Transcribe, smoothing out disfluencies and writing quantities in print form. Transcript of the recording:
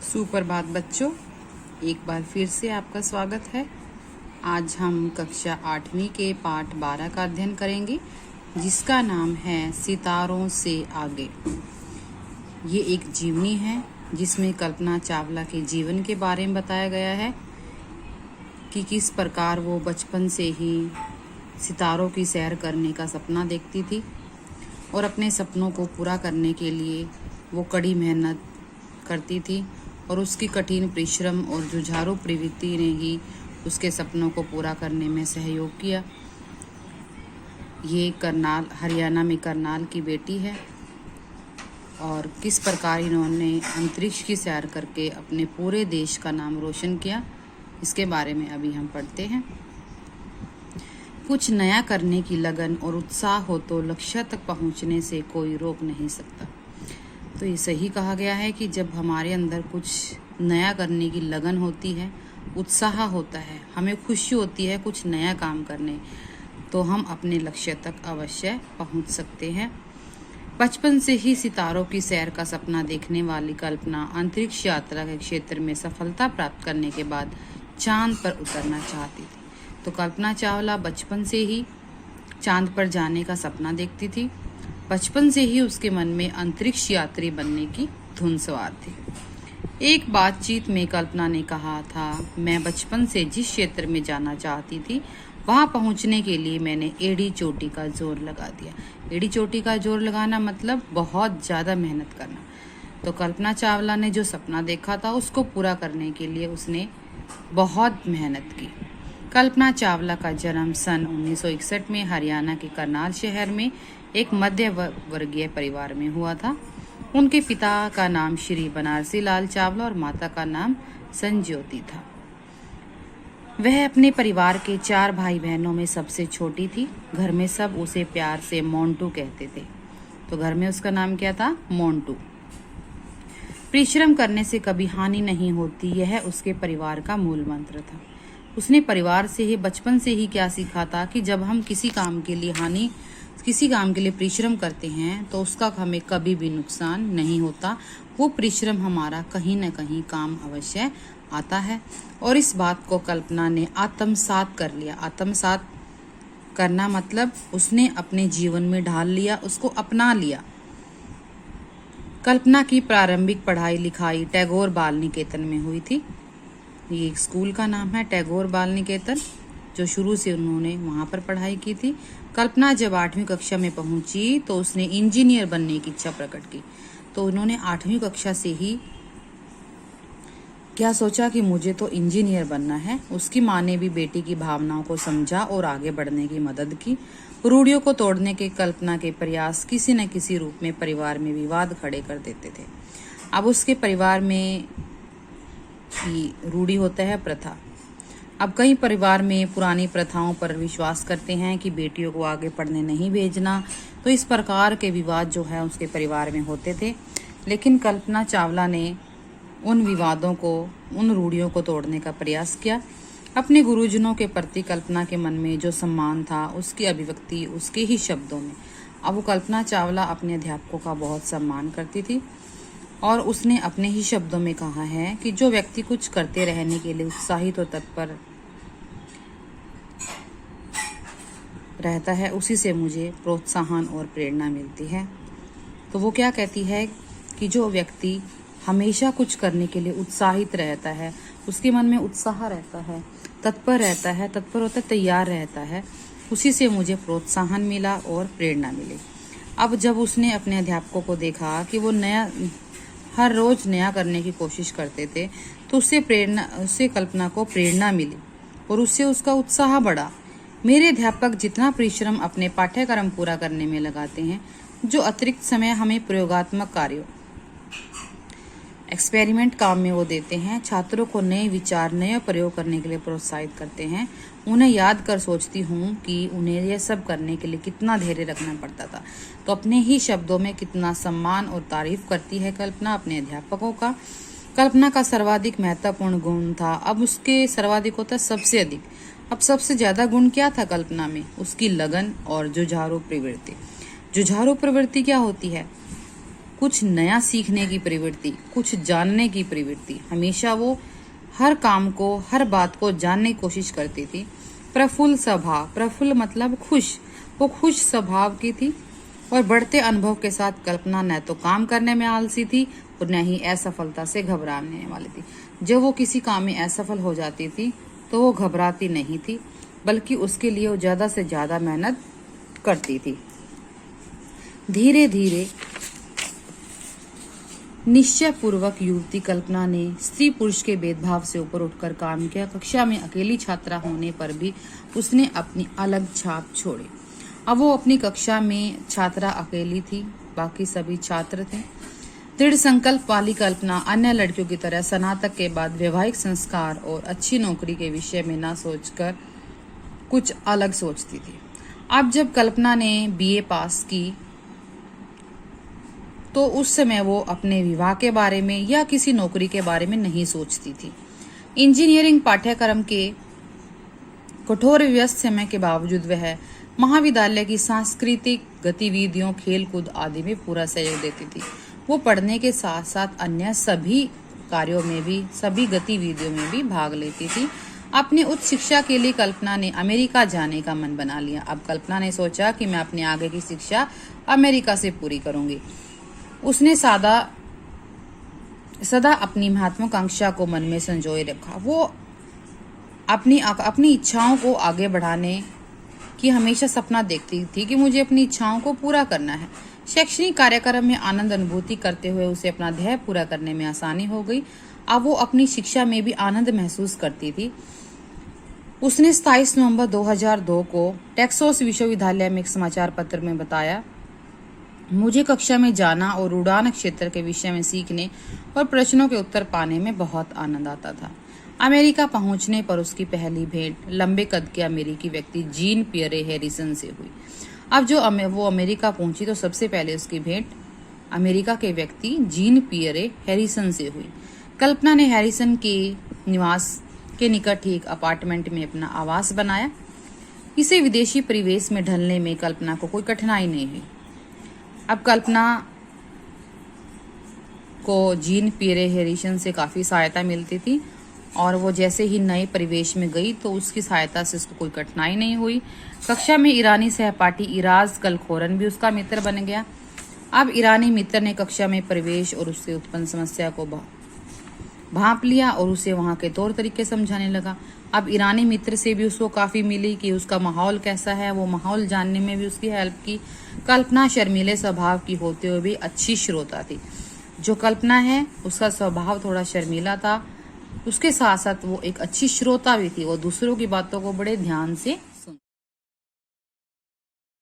सुप्रभात बच्चों, एक बार फिर से आपका स्वागत है। आज हम कक्षा 8वीं के पाठ 12 का अध्ययन करेंगे, जिसका नाम है सितारों से आगे। ये एक जीवनी है जिसमें कल्पना चावला के जीवन के बारे में बताया गया है कि किस प्रकार वो बचपन से ही सितारों की सैर करने का सपना देखती थी और अपने सपनों को पूरा करने के लिए वो कड़ी मेहनत करती थी और उसकी कठिन परिश्रम और जुझारू प्रवृत्ति ने ही उसके सपनों को पूरा करने में सहयोग किया। ये करनाल, हरियाणा में करनाल की बेटी है और किस प्रकार इन्होंने अंतरिक्ष की सैर करके अपने पूरे देश का नाम रोशन किया, इसके बारे में अभी हम पढ़ते हैं। कुछ नया करने की लगन और उत्साह हो तो लक्ष्य तक पहुंचने से कोई रोक नहीं सकता। तो ये सही कहा गया है कि जब हमारे अंदर कुछ नया करने की लगन होती है, उत्साह होता है, हमें खुशी होती है कुछ नया काम करने, तो हम अपने लक्ष्य तक अवश्य पहुंच सकते हैं। बचपन से ही सितारों की सैर का सपना देखने वाली कल्पना अंतरिक्ष यात्रा के क्षेत्र में सफलता प्राप्त करने के बाद चांद पर उतरना चाहती थी। तो कल्पना चावला बचपन से ही चांद पर जाने का सपना देखती थी। बचपन से ही उसके मन में अंतरिक्ष यात्री बनने की धुन सवार थी। एक बातचीत में कल्पना ने कहा था, मैं बचपन से जिस क्षेत्र में जाना चाहती थी वहां पहुंचने के लिए मैंने एड़ी चोटी का जोर लगा दिया। एड़ी चोटी का जोर लगाना मतलब बहुत ज्यादा मेहनत करना। तो कल्पना चावला ने जो सपना देखा था उसको पूरा करने के लिए उसने बहुत मेहनत की। कल्पना चावला का जन्म सन 1961 में हरियाणा के करनाल शहर में एक मध्य वर्गीय परिवार में हुआ था। उनके पिता का नाम श्री बनारसी लाल चावला और माता का नाम संज्योति था। वह अपने परिवार के 4 भाई बहनों में सबसे छोटी थी। घर में सब उसे प्यार से मोंटू कहते थे। तो घर में उसका नाम क्या था? मोंटू। परिश्रम करने से कभी हानि नहीं होती, यह उसके परिवार का मूल मंत्र था। उसने परिवार से ही बचपन से ही क्या सीखा था कि जब हम किसी काम के लिए परिश्रम करते हैं तो उसका हमें कभी भी नुकसान नहीं होता। वो परिश्रम हमारा कहीं न कहीं काम अवश्य आता है। और इस बात को कल्पना ने आत्मसात कर लिया। आत्मसात करना मतलब उसने अपने जीवन में ढाल लिया, उसको अपना लिया। कल्पना की प्रारंभिक पढ़ाई लिखाई टैगोर बाल निकेतन में हुई थी। ये एक स्कूल का नाम है, टैगोर बाल निकेतन, जो शुरू से उन्होंने वहां पर पढ़ाई की थी। कल्पना जब 8वीं कक्षा में पहुंची तो उसने इंजीनियर बनने की इच्छा प्रकट की। तो उन्होंने 8वीं कक्षा से ही क्या सोचा कि मुझे तो इंजीनियर बनना है। उसकी माँ ने भी बेटी की भावनाओं को समझा और आगे बढ़ने की मदद की। रूढ़ियों को तोड़ने के कल्पना के प्रयास किसी न किसी रूप में परिवार में विवाद खड़े कर देते थे। अब उसके परिवार में की रूढ़ी होता है प्रथा। अब कई परिवार में पुरानी प्रथाओं पर विश्वास करते हैं कि बेटियों को आगे पढ़ने नहीं भेजना। तो इस प्रकार के विवाद जो है उसके परिवार में होते थे। लेकिन कल्पना चावला ने उन विवादों को, उन रूढ़ियों को तोड़ने का प्रयास किया। अपने गुरुजनों के प्रति कल्पना के मन में जो सम्मान था उसकी अभिव्यक्ति उसके ही शब्दों में। अब वो कल्पना चावला अपने अध्यापकों का बहुत सम्मान करती थी और उसने अपने ही शब्दों में कहा है कि जो व्यक्ति कुछ करते रहने के लिए उत्साहित और तत्पर रहता है उसी से मुझे प्रोत्साहन और प्रेरणा मिलती है। तो वो क्या कहती है कि जो व्यक्ति हमेशा कुछ करने के लिए उत्साहित रहता है, उसके मन में उत्साह रहता है, तत्पर रहता है, तत्पर होता है, तैयार रहता है, उसी से मुझे प्रोत्साहन मिला और प्रेरणा मिली। अब जब उसने अपने अध्यापकों को देखा कि वो हर रोज नया करने की कोशिश करते थे, तो उससे कल्पना को प्रेरणा मिली और उससे उसका उत्साह बढ़ा। मेरे अध्यापक जितना परिश्रम अपने पाठ्यक्रम पूरा करने में लगाते हैं, जो अतिरिक्त समय हमें प्रयोगात्मक कार्यों, एक्सपेरिमेंट काम में वो देते हैं, छात्रों को नए विचार, नए प्रयोग करने के लिए प्रोत्साहित करते हैं, उन्हें याद कर सोचती हूँ कि उन्हें यह सब करने के लिए कितना धैर्य रखना पड़ता था। तो अपने ही शब्दों में कितना सम्मान और तारीफ करती है कल्पना अपने अध्यापकों का। कल्पना का सर्वाधिक महत्वपूर्ण गुण था, अब उसके सर्वाधिक होता सबसे अधिक। अब सबसे ज्यादा गुण क्या था कल्पना में? उसकी लगन और जुझारू प्रवृत्ति। जुझारू प्रवृत्ति क्या होती है? कुछ नया सीखने की प्रवृत्ति, कुछ जानने की प्रवृत्ति। हमेशा वो हर काम को, हर बात को जानने की कोशिश करती थी। प्रफुल्ल स्वभाव, प्रफुल्ल मतलब खुश, वो खुश स्वभाव की थी। और बढ़ते अनुभव के साथ कल्पना न तो काम करने में आलसी थी और न ही असफलता से घबराने वाली थी। जब वो किसी काम में असफल हो जाती थी तो वो घबराती नहीं थी, बल्कि उसके लिए वो ज्यादा से ज्यादा मेहनत करती थी। धीरे धीरे निश्चय पूर्वक युवती कल्पना ने स्त्री पुरुष के भेदभाव से ऊपर उठकर काम किया। कक्षा में अकेली छात्रा होने पर भी उसने अपनी अलग छाप छोड़ी। अब वो अपनी कक्षा में छात्रा अकेली थी, बाकी सभी छात्र थे। दृढ़ संकल्प वाली कल्पना अन्य लड़कियों की तरह स्नातक के बाद वैवाहिक संस्कार और अच्छी नौकरी के विषय में न सोचकर कुछ अलग सोचती थी। अब जब कल्पना ने बीए पास की तो उस समय वो अपने विवाह के बारे में या किसी नौकरी के बारे में नहीं सोचती थी। इंजीनियरिंग पाठ्यक्रम के कठोर व्यस्त समय के बावजूद वह महाविद्यालय की सांस्कृतिक गतिविधियों, खेलकूद आदि में पूरा सहयोग देती थी। वो पढ़ने के साथ साथ अन्य सभी कार्यों में भी, सभी गतिविधियों में भी भाग लेती थी। अपनी उच्च शिक्षा के लिए कल्पना ने अमेरिका जाने का मन बना लिया। अब कल्पना ने सोचा कि मैं अपनी आगे की शिक्षा अमेरिका से पूरी करूंगी। उसने सदा अपनी महत्वाकांक्षा को मन में संजोए रखा। वो अपनी इच्छाओं को आगे बढ़ाने की हमेशा सपना देखती थी कि मुझे अपनी इच्छाओं को पूरा करना है। शैक्षणिक कार्यक्रम में आनंद अनुभूति करते हुए उसे अपना ध्येय पूरा करने में आसानी हो गई। अब वो अपनी शिक्षा में भी आनंद महसूस करती थी। उसने 27 नवंबर 2002 को टेक्सास विश्वविद्यालय में एक समाचार पत्र में बताया, मुझे कक्षा में जाना और उड़ान क्षेत्र के विषय में सीखने और प्रश्नों के उत्तर पाने में बहुत आनंद आता था। अमेरिका पहुंचने पर उसकी पहली भेंट लंबे कद के अमेरिकी व्यक्ति जीन पियरे हैरिसन से हुई। अब वो अमेरिका पहुंची तो सबसे पहले उसकी भेंट अमेरिका के व्यक्ति जीन पियरे हैरिसन से हुई। कल्पना ने हैरिसन के निवास के निकट ही एक अपार्टमेंट में अपना आवास बनाया। इसे विदेशी परिवेश में ढलने में कल्पना को कोई कठिनाई नहीं हुई। अब कल्पना को जीन पियरे हैरिसन से काफी सहायता मिलती थी और वो जैसे ही नए परिवेश में गई तो उसकी सहायता से उसको कोई कठिनाई नहीं हुई। कक्षा में ईरानी सहपाठी इराज कलखोरन भी उसका मित्र बन गया। अब ईरानी मित्र ने कक्षा में प्रवेश और उससे उत्पन्न समस्या को भांप लिया और उसे वहां के तौर तरीके समझाने लगा। अब ईरानी मित्र से भी उसको काफी मिली कि उसका माहौल कैसा है, वो माहौल जानने में भी उसकी हेल्प की। कल्पना शर्मीले स्वभाव की होते हुए भी अच्छी श्रोता थी। जो कल्पना है उसका स्वभाव थोड़ा शर्मीला था, उसके साथ साथ वो एक अच्छी श्रोता भी थी। वो दूसरों की बातों को बड़े ध्यान से